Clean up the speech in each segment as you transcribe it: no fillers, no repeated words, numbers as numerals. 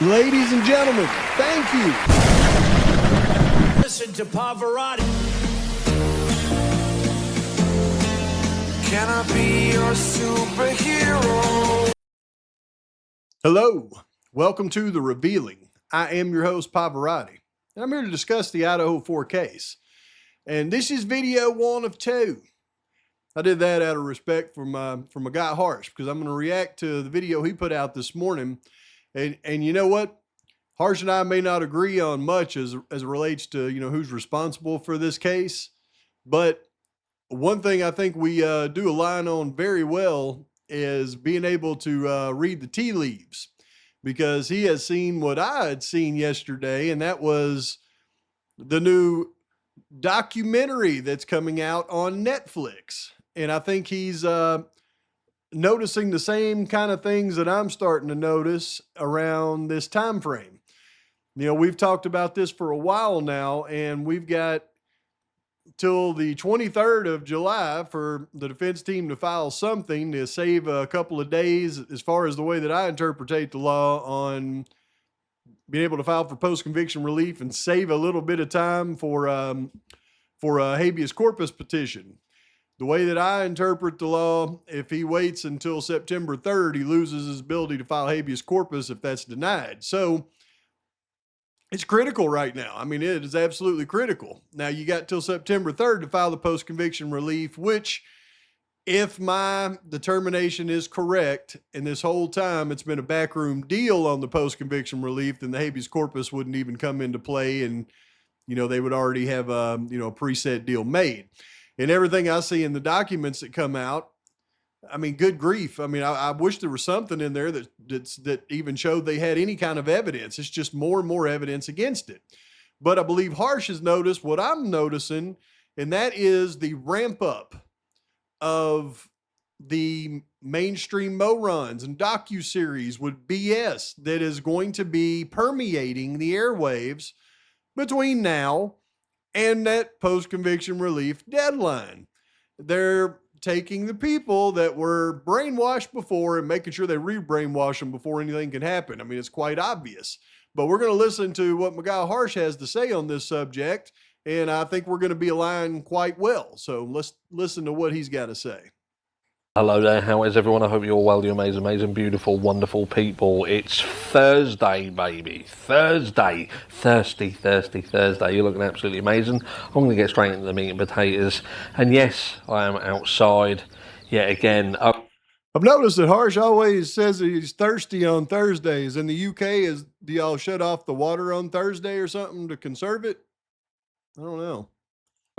Ladies and gentlemen, thank you. Listen to Pavarotti. Can I be your superhero? Hello, welcome to The Revealing. I am your host, Pavarotti, and I'm here to discuss the Idaho 4 case. And this is video 1 of 2. I did that out of respect for my guy Harsh, because I'm going to react to the video he put out this morning. And you know what? Harsh and I may not agree on much as it relates to, who's responsible for this case. But one thing I think we do align on very well is being able to read the tea leaves, because he has seen what I had seen yesterday, and that was the new documentary that's coming out on Netflix. And I think he's noticing the same kind of things that I'm starting to notice around this time frame. We've talked about this for a while now, and we've got till the 23rd of July for the defense team to file something to save a couple of days, as far as the way that I interpret the law, on being able to file for post-conviction relief and save a little bit of time for a habeas corpus petition. The way that I interpret the law, if he waits until September 3rd, he loses his ability to file habeas corpus if that's denied. So it's critical right now. I mean, it is absolutely critical. Now, you got till September 3rd to file the post-conviction relief, which, if my determination is correct, and this whole time it's been a backroom deal on the post-conviction relief, then the habeas corpus wouldn't even come into play, and, they would already have a preset deal made. And everything I see in the documents that come out, I mean, good grief. I mean, I wish there was something in there that even showed they had any kind of evidence. It's just more and more evidence against it. But I believe Harsh has noticed what I'm noticing, and that is the ramp up of the mainstream Morons and docuseries with BS that is going to be permeating the airwaves between now and that post-conviction relief deadline. They're taking the people that were brainwashed before and making sure they re-brainwash them before anything can happen. I mean, it's quite obvious. But we're going to listen to what my guy Harsh has to say on this subject, and I think we're going to be aligned quite well. So let's listen to what he's got to say. Hello there, how is everyone? I hope you're well, you amazing, beautiful, wonderful people. It's Thursday, baby. Thursday. Thirsty Thursday. You're looking absolutely amazing. I'm going to get straight into the meat and potatoes. And yes, I am outside yet again. I've noticed that Harsh always says that he's thirsty on Thursdays. In the UK, do y'all shut off the water on Thursday or something to conserve it? I don't know.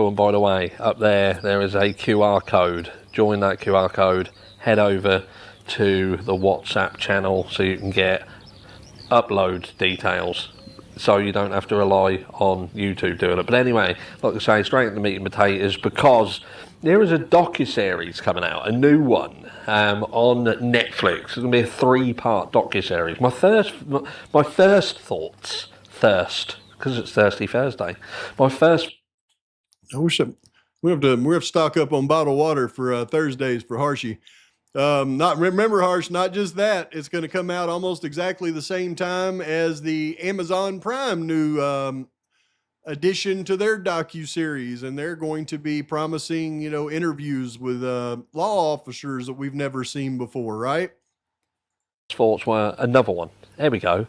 Oh, and by the way, up there is a QR code. Join that QR code, head over to the WhatsApp channel so you can get upload details, so you don't have to rely on YouTube doing it. But anyway, like I say, straight into meat and potatoes, because there is a docuseries coming out, a new one, on Netflix. It's going to be a 3-part docuseries. My first thoughts, because it's Thirsty Thursday. I wish we have to stock up on bottled water for Thursdays for Harshy. Remember, Harsh, not just that, it's going to come out almost exactly the same time as the Amazon Prime new addition to their docuseries, and they're going to be promising, interviews with law officers that we've never seen before, right? Thoughts were another one. There we go.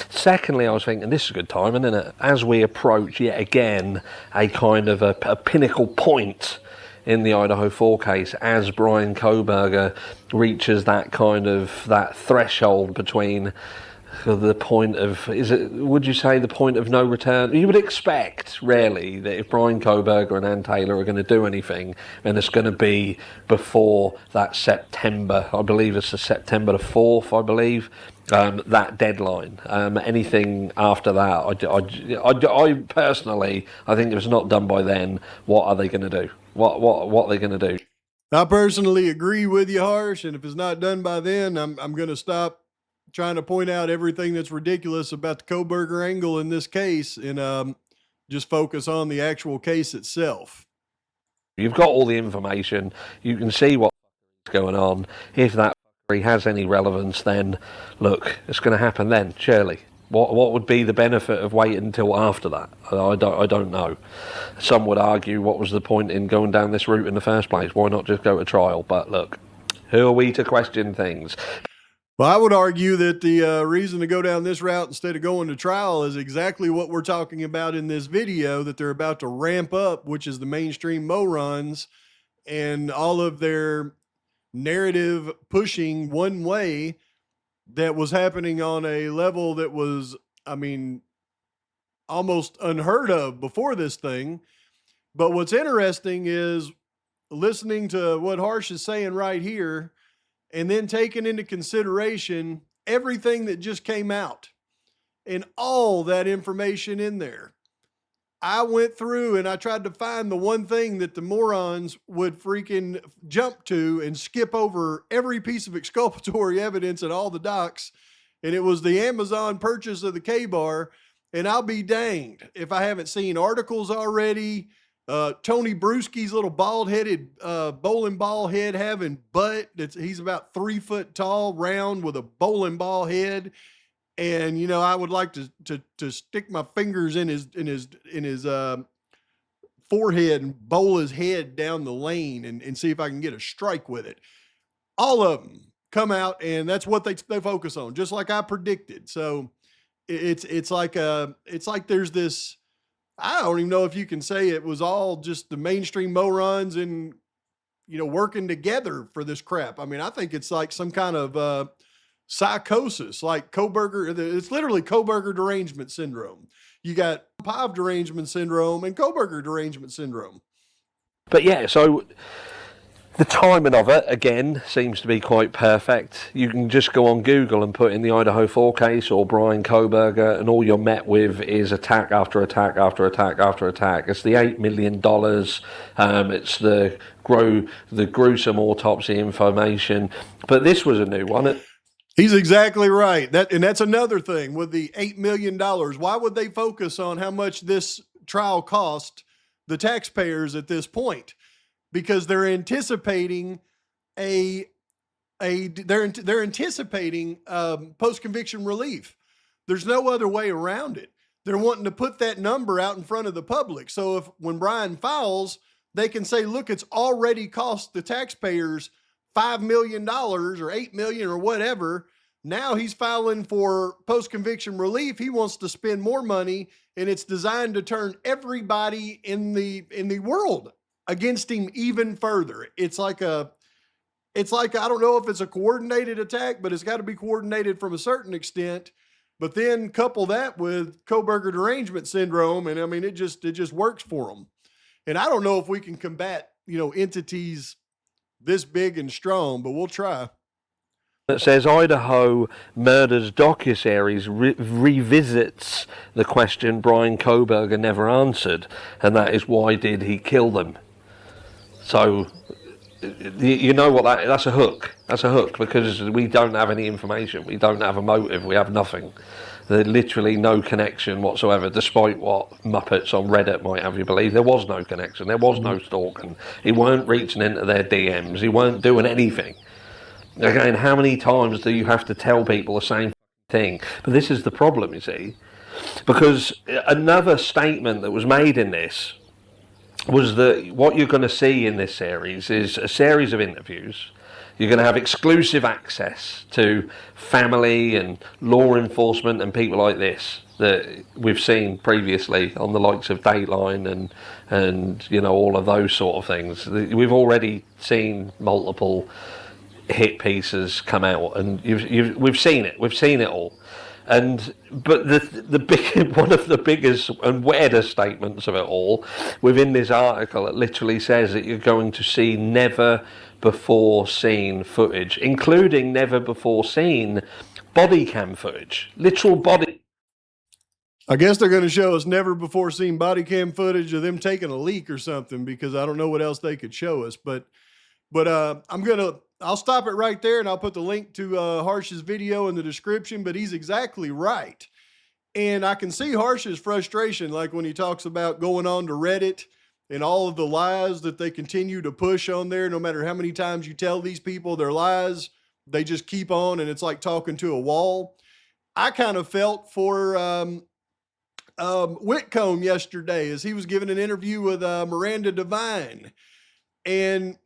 Secondly, I was thinking this is a good time, and then as we approach yet again a kind of a pinnacle point in the Idaho 4 case, as Bryan Kohberger reaches that threshold between the point of, would you say the point of no return? You would expect, really, that if Bryan Kohberger and Ann Taylor are going to do anything, then it's going to be before that September, I believe it's the September the 4th, I believe, that deadline. Anything after that, I personally, I think if it's not done by then, what are they going to do? What are they going to do? I personally agree with you, Harsh, and if it's not done by then, I'm going to stop trying to point out everything that's ridiculous about the Kohberger angle in this case, and just focus on the actual case itself. You've got all the information. You can see what's going on. If that has any relevance, then look, it's going to happen then, surely. What would be the benefit of waiting until after that? I don't know. Some would argue, what was the point in going down this route in the first place? Why not just go to trial? But look, who are we to question things? Well, I would argue that the reason to go down this route instead of going to trial is exactly what we're talking about in this video that they're about to ramp up, which is the mainstream Morons and all of their narrative pushing one way that was happening on a level that was, I mean, almost unheard of before this thing. But what's interesting is listening to what Harsh is saying right here and then taking into consideration everything that just came out and all that information in there. I went through and I tried to find the one thing that the morons would freaking jump to and skip over every piece of exculpatory evidence at all the docs. And it was the Amazon purchase of the K-Bar. And I'll be danged if I haven't seen articles already. Tony Bruschi's little bald-headed bowling ball head having butt. He's about 3 foot tall, round with a bowling ball head. And, you know, I would like to stick my fingers in his forehead and bowl his head down the lane and see if I can get a strike with it. All of them come out and that's what they focus on, just like I predicted. So it's like there's this, I don't even know if you can say it was all just the mainstream morons and, you know, working together for this crap. I mean, I think it's like some kind of psychosis, like Koberger. It's literally Koberger derangement syndrome. You got Pav derangement syndrome and Koberger derangement syndrome. But yeah, so the timing of it, again, seems to be quite perfect. You can just go on Google and put in the Idaho 4 case or Brian Koberger, and all you're met with is attack after attack after attack after attack. It's the $8 million. It's the gruesome autopsy information. But this was a new one. He's exactly right. That's another thing with the $8 million. Why would they focus on how much this trial cost the taxpayers at this point? Because they're anticipating they're anticipating post-conviction relief. There's no other way around it. They're wanting to put that number out in front of the public. So when Brian files, they can say, look, it's already cost the taxpayers $5 million or $8 million or whatever. Now he's filing for post-conviction relief. He wants to spend more money, and it's designed to turn everybody in the world against him even further. It's like I don't know if it's a coordinated attack, but it's got to be coordinated from a certain extent. But then couple that with Koberger derangement syndrome, and I mean, it just works for them. And I don't know if we can combat, you know, entities this big and strong, but we'll try. It says Idaho murders docuseries revisits the question Brian Koberger never answered, and that is, why did he kill them? So, you know what, that's a hook. That's a hook, because we don't have any information. We don't have a motive. We have nothing. There's literally no connection whatsoever, despite what Muppets on Reddit might have you believe. There was no connection. There was no stalking. He weren't reaching into their DMs. He weren't doing anything. Again, how many times do you have to tell people the same thing? But this is the problem, you see, because another statement that was made in this was that what you're going to see in this series is a series of interviews. You're going to have exclusive access to family and law enforcement and people like this that we've seen previously on the likes of Dateline and you know, all of those sort of things. We've already seen multiple hit pieces come out, and we've seen it. We've seen it all. But one of the biggest and weirdest statements of it all within this article, it literally says that you're going to see never before seen footage, including never before seen body cam footage, literal body. I guess they're going to show us never before seen body cam footage of them taking a leak or something, because I don't know what else they could show us. But I'll stop it right there, and I'll put the link to Harsh's video in the description. But he's exactly right. And I can see Harsh's frustration, like when he talks about going on to Reddit and all of the lies that they continue to push on there. No matter how many times you tell these people their lies, they just keep on, and it's like talking to a wall. I kind of felt for Whitcomb yesterday as he was giving an interview with Miranda Devine. And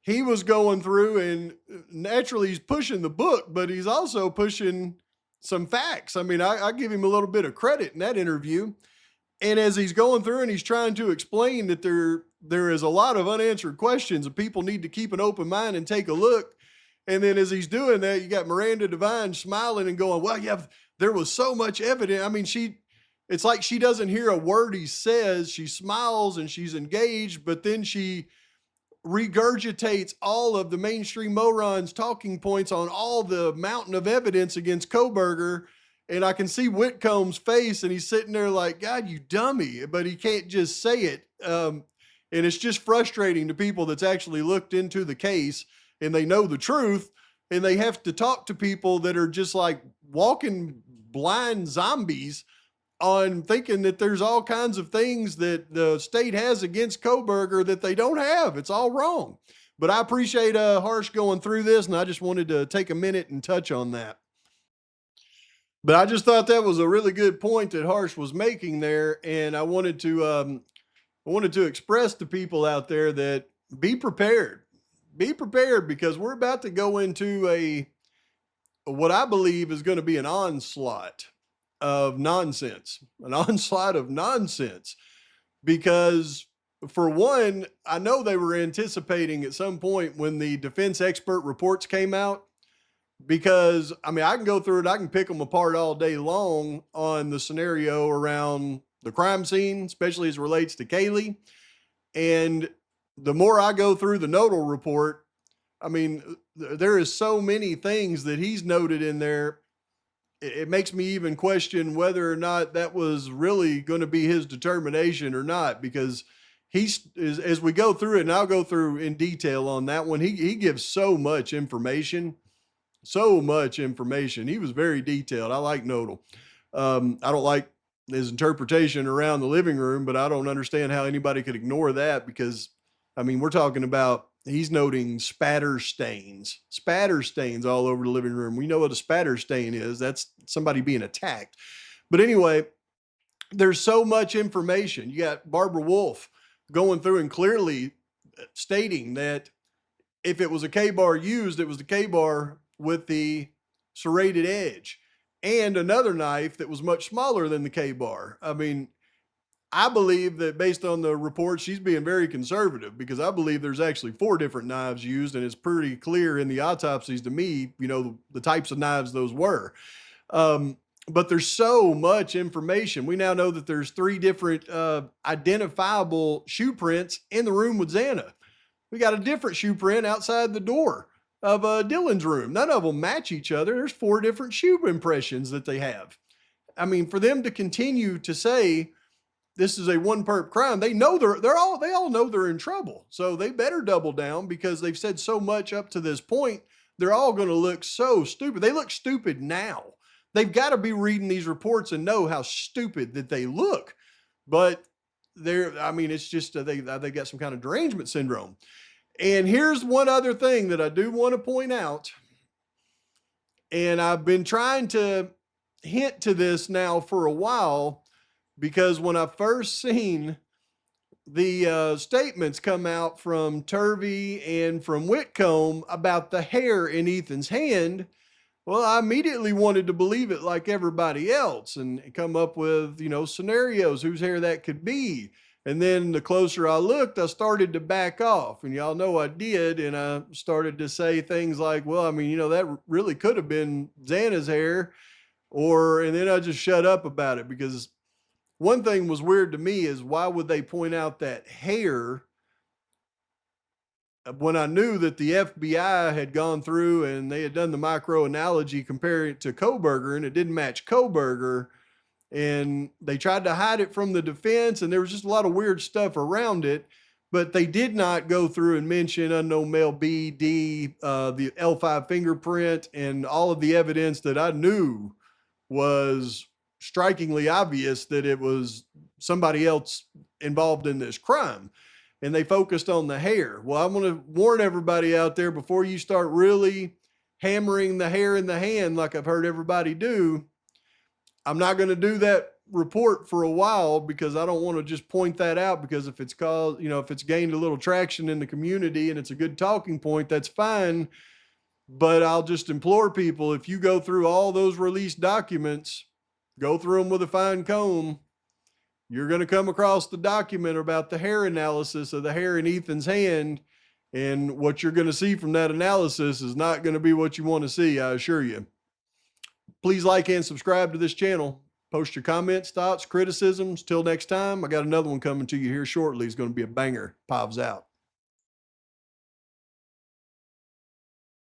he was going through, and naturally he's pushing the book, but he's also pushing some facts. I mean, I give him a little bit of credit in that interview. And as he's going through and he's trying to explain that there is a lot of unanswered questions and people need to keep an open mind and take a look. And then as he's doing that, you got Miranda Devine smiling and going, well, yeah, there was so much evidence. I mean, it's like she doesn't hear a word he says. She smiles and she's engaged, but then she regurgitates all of the mainstream morons talking points on all the mountain of evidence against Koberger. And I can see Whitcomb's face and he's sitting there like, God, you dummy, but he can't just say it. And it's just frustrating to people that's actually looked into the case and they know the truth, and they have to talk to people that are just like walking blind zombies on thinking that there's all kinds of things that the state has against Koberger that they don't have. It's all wrong. But I appreciate Harsh going through this, and I just wanted to take a minute and touch on that. But I just thought that was a really good point that Harsh was making there, and I wanted to express to people out there that be prepared. Be prepared, because we're about to go into what I believe is going to be an onslaught of nonsense, because for one, I know they were anticipating at some point when the defense expert reports came out, because I mean, I can go through it. I can pick them apart all day long on the scenario around the crime scene, especially as it relates to Kaylee. And the more I go through the nodal report, I mean, there is so many things that he's noted in there. It makes me even question whether or not that was really going to be his determination or not, because as we go through it, and I'll go through in detail on that one, he gives so much information. He was very detailed. I like nodal. I don't like his interpretation around the living room, but I don't understand how anybody could ignore that, because I mean, we're talking about, he's noting spatter stains all over the living room. We know what a spatter stain is. That's somebody being attacked. But anyway, there's so much information. You got Barbara Wolf going through and clearly stating that if it was a K-bar used, it was the K-bar with the serrated edge, and another knife that was much smaller than the K-bar. I mean, I believe that based on the report, she's being very conservative, because I believe there's actually 4 different knives used, and it's pretty clear in the autopsies to me, you know, the types of knives those were. But there's so much information. We now know that there's 3 different identifiable shoe prints in the room with Xana. We got a different shoe print outside the door of Dylan's room. None of them match each other. There's 4 different shoe impressions that they have. I mean, for them to continue to say this is a one perp crime, they know they all know they're in trouble. So they better double down, because they've said so much up to this point. They're all going to look so stupid. They look stupid now. They've got to be reading these reports and know how stupid that they look. But I mean, it's just they got some kind of derangement syndrome. And here's one other thing that I do want to point out. And I've been trying to hint to this now for a while, because when I first seen the statements come out from Turvey and from Whitcomb about the hair in Ethan's hand, well, I immediately wanted to believe it like everybody else and come up with, you know, scenarios, whose hair that could be. And then the closer I looked, I started to back off, and y'all know I did. And I started to say things like, well, I mean, you know, that really could have been Xana's hair, and then I just shut up about it, because one thing was weird to me is, why would they point out that hair when I knew that the FBI had gone through and they had done the micro analogy comparing it to Koberger, and it didn't match Koberger, and they tried to hide it from the defense, and there was just a lot of weird stuff around it, but they did not go through and mention unknown male B, D, the L5 fingerprint, and all of the evidence that I knew was strikingly obvious that it was somebody else involved in this crime. And they focused on the hair. Well, I'm going to warn everybody out there, before you start really hammering the hair in the hand like I've heard everybody do, I'm not going to do that report for a while because I don't want to just point that out, because if it's caused, if it's gained a little traction in the community and it's a good talking point, that's fine. But I'll just implore people, if you go through all those released documents, go through them with a fine comb. You're going to come across the document about the hair analysis of the hair in Ethan's hand. And what you're going to see from that analysis is not going to be what you want to see, I assure you. Please like and subscribe to this channel. Post your comments, thoughts, criticisms. Till next time, I got another one coming to you here shortly. It's going to be a banger. Pav's out.